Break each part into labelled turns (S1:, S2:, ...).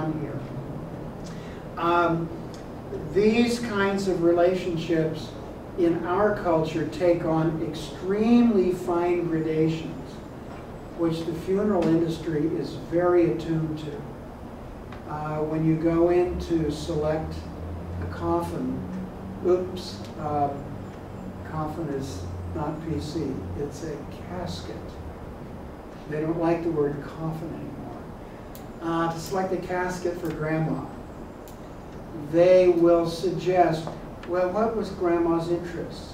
S1: on here. These kinds of relationships in our culture take on extremely fine gradations, which the funeral industry is very attuned to. When you go in to select a coffin, oops, coffin is not PC, it's a casket. They don't like the word coffin anymore. To select a casket for grandma, they will suggest, well, what was grandma's interests?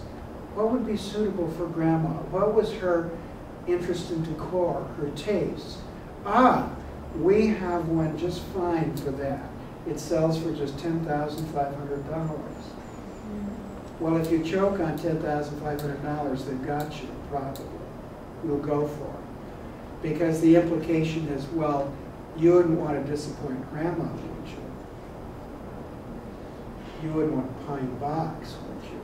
S1: What would be suitable for grandma? What was her interest in decor, her tastes? Ah, we have one just fine for that. It sells for just $10,500. Well, if you choke on $10,500, they've got you, probably. You'll go for it. Because the implication is, well, you wouldn't want to disappoint grandma, would you? You wouldn't want a pine box, would you?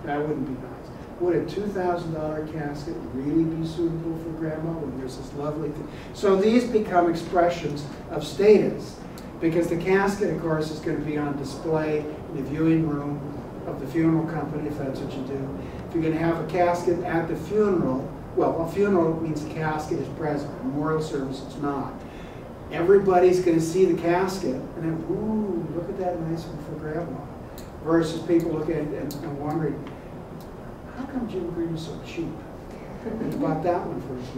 S1: That wouldn't be nice. Would a $2,000 casket really be suitable for grandma when there's this lovely thing? So these become expressions of status, because the casket, of course, is going to be on display in the viewing room of the funeral company, if that's what you do. If you're going to have a casket at the funeral, well, a funeral means the casket is present. A memorial service, it's not. Everybody's going to see the casket, and then, ooh, look at that nice one for grandma. Versus people looking at it and wondering, how come Jim Green is so cheap? He bought that one for his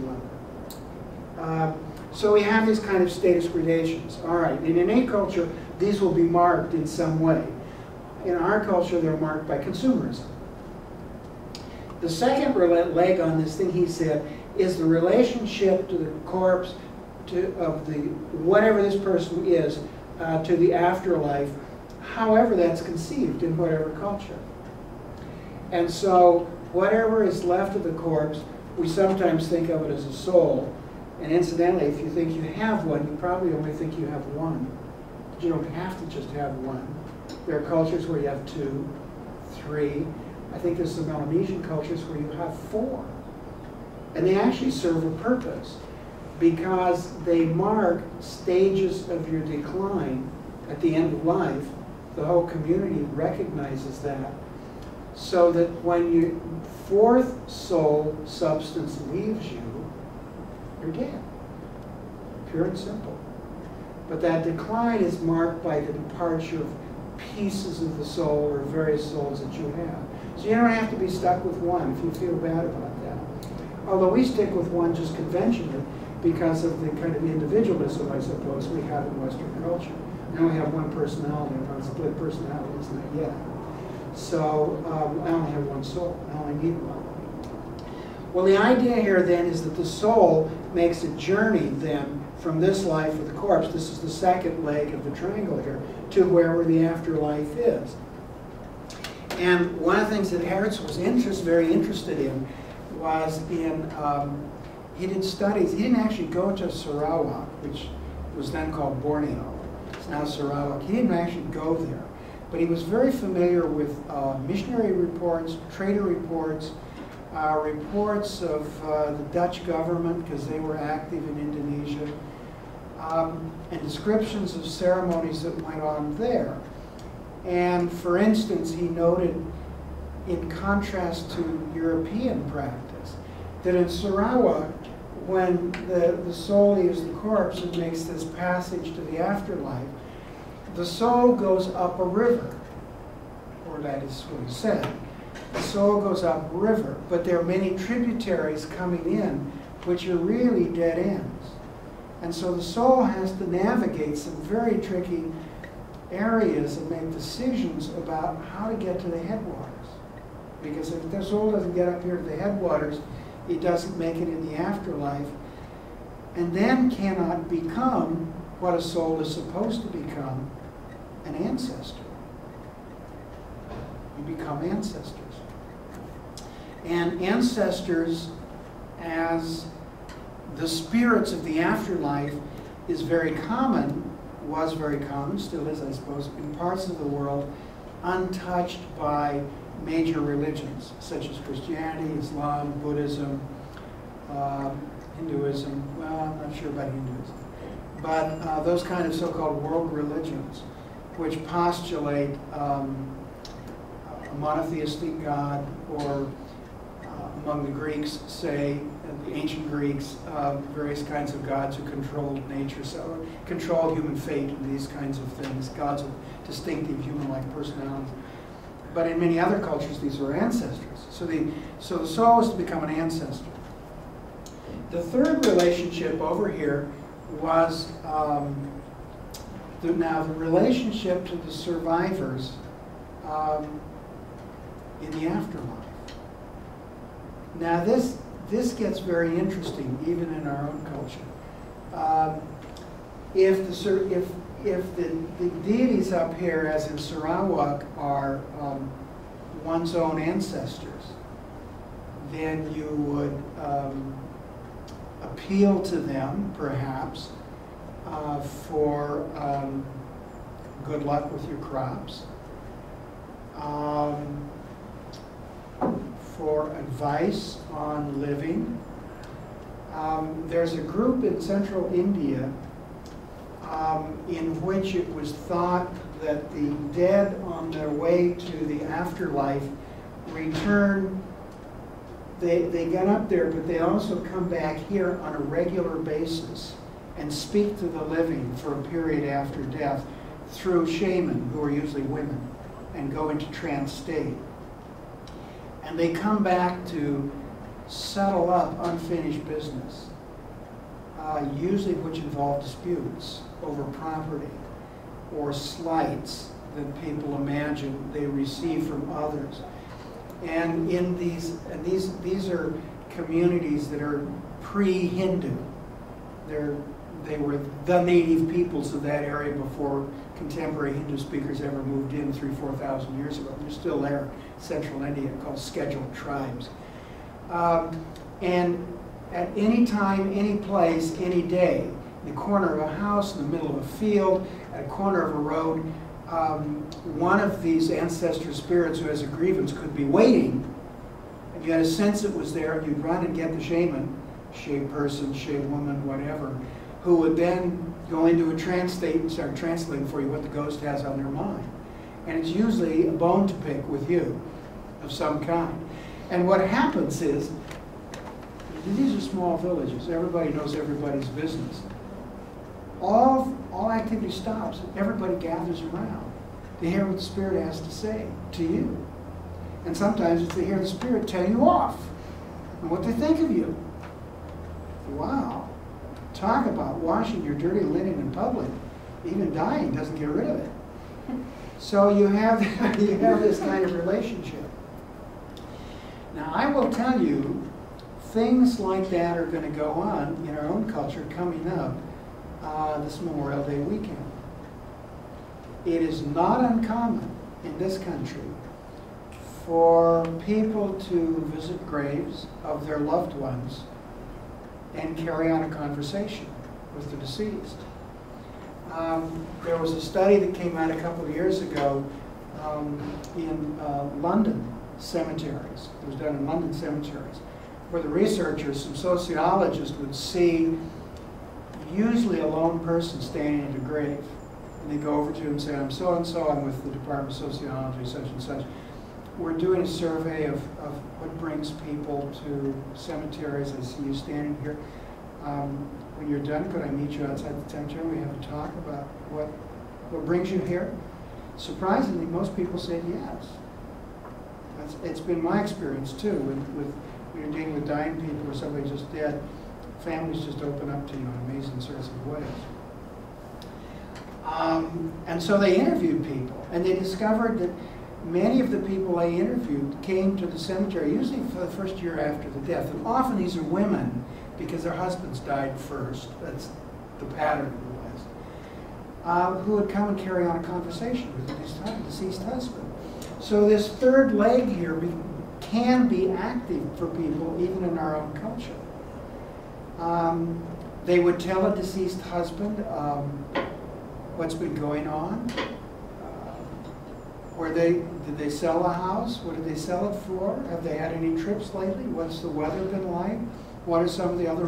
S1: mother. So we have these kind of status gradations. All right, in innate culture, these will be marked in some way. In our culture, they're marked by consumerism. The second leg on this thing, he said, is the relationship to the corpse, of the whatever this person is, to the afterlife, however that's conceived in whatever culture. And so whatever is left of the corpse, we sometimes think of it as a soul. And incidentally, if you think you have one, you probably only think you have one. You don't have to just have one. There are cultures where you have 2, 3. I think there's some Melanesian cultures where you have 4. And they actually serve a purpose, because they mark stages of your decline at the end of life. The whole community recognizes that, so that when your 4th soul substance leaves you, you're dead. Pure and simple. But that decline is marked by the departure of pieces of the soul or various souls that you have. So you don't have to be stuck with one if you feel bad about that. Although we stick with one just conventionally because of the kind of individualism, I suppose, we have in Western culture. I only have one personality. I'm not split personalities, not yet. So I only have one soul. I only need one. Well, the idea here then is that the soul makes a journey then from this life with the corpse, this is the second leg of the triangle here, to wherever the afterlife is. And one of the things that Hertz was very interested in was in, he did studies. He didn't actually go to Sarawak, which was then called Borneo. It's now Sarawak. He didn't actually go there. But he was very familiar with missionary reports, trader reports, reports of the Dutch government, because they were active in Indonesia, and descriptions of ceremonies that went on there. And for instance, he noted, in contrast to European practice, that in Sarawak, when the soul leaves the corpse and makes this passage to the afterlife, the soul goes up a river, or that is what he said. The soul goes up a river, but there are many tributaries coming in, which are really dead ends. And so the soul has to navigate some very tricky areas and make decisions about how to get to the headwaters. Because if the soul doesn't get up here to the headwaters, it doesn't make it in the afterlife, and then cannot become what a soul is supposed to become, an ancestor. You become ancestors. And ancestors, as the spirits of the afterlife, is very common, was very common, still is, I suppose, in parts of the world untouched by major religions, such as Christianity, Islam, Buddhism, Hinduism. Well, I'm not sure about Hinduism. but those kind of so-called world religions, which postulate a monotheistic God, or among the Greeks, say, the ancient Greeks, various kinds of gods who controlled nature, so controlled human fate and these kinds of things, gods of distinctive human-like personalities. But in many other cultures, these are ancestors. So the soul is to become an ancestor. The third relationship over here was the relationship to the survivors in the afterlife. Now this gets very interesting, even in our own culture. If the deities up here, as in Sarawak, are one's own ancestors, then you would appeal to them, perhaps, for good luck with your crops, for advice on living. There's a group in central India in which it was thought that the dead on their way to the afterlife return. They get up there, but they also come back here on a regular basis and speak to the living for a period after death through shaman, who are usually women, and go into trance state. And they come back to settle up unfinished business, usually which involve disputes over property or slights that people imagine they receive from others. And these are communities that are pre-Hindu. They were the native peoples of that area before contemporary Hindu speakers ever moved in 3,000–4,000 years ago. They're still there, central India, called scheduled tribes. And at any time, any place, any day, in the corner of a house, in the middle of a field, at a corner of a road, one of these ancestor spirits who has a grievance could be waiting, and you had a sense it was there, and you'd run and get the shaman, shea person, shea woman, whatever, who would then go into a trance state and start translating for you what the ghost has on their mind. And it's usually a bone to pick with you of some kind. And what happens is, these are small villages, everybody knows everybody's business. All activity stops, everybody gathers around to hear what the spirit has to say to you. And sometimes it's to hear the spirit tell you off and what they think of you. Wow. Talk about washing your dirty linen in public. Even dying doesn't get rid of it. So you have this kind of relationship. Now I will tell you, things like that are going to go on in our own culture coming up this Memorial Day weekend. It is not uncommon in this country for people to visit graves of their loved ones and carry on a conversation with the deceased. There was a study that came out a couple of years ago in London cemeteries. It was done in London cemeteries, where the researchers, some sociologists, would see usually a lone person standing at a grave. And they go over to him and say, I'm so-and-so, I'm with the Department of Sociology, such and such. We're doing a survey of what brings people to cemeteries. I see you standing here. When you're done, could I meet you outside the cemetery? We have a talk about what brings you here. Surprisingly, most people said yes. It's been my experience too. When you're dealing with dying people or somebody just dead, families just open up to you in amazing sorts of ways. And so they interviewed people, and they discovered that many of the people they interviewed came to the cemetery usually for the first year after the death. And often these are women because their husbands died first. That's the pattern in the West. Who would come and carry on a conversation with the deceased husband. So this third leg here can be active for people even in our own culture. They would tell a deceased husband what's been going on. Did they sell a house? What did they sell it for? Have they had any trips lately? What's the weather been like? What are some of the other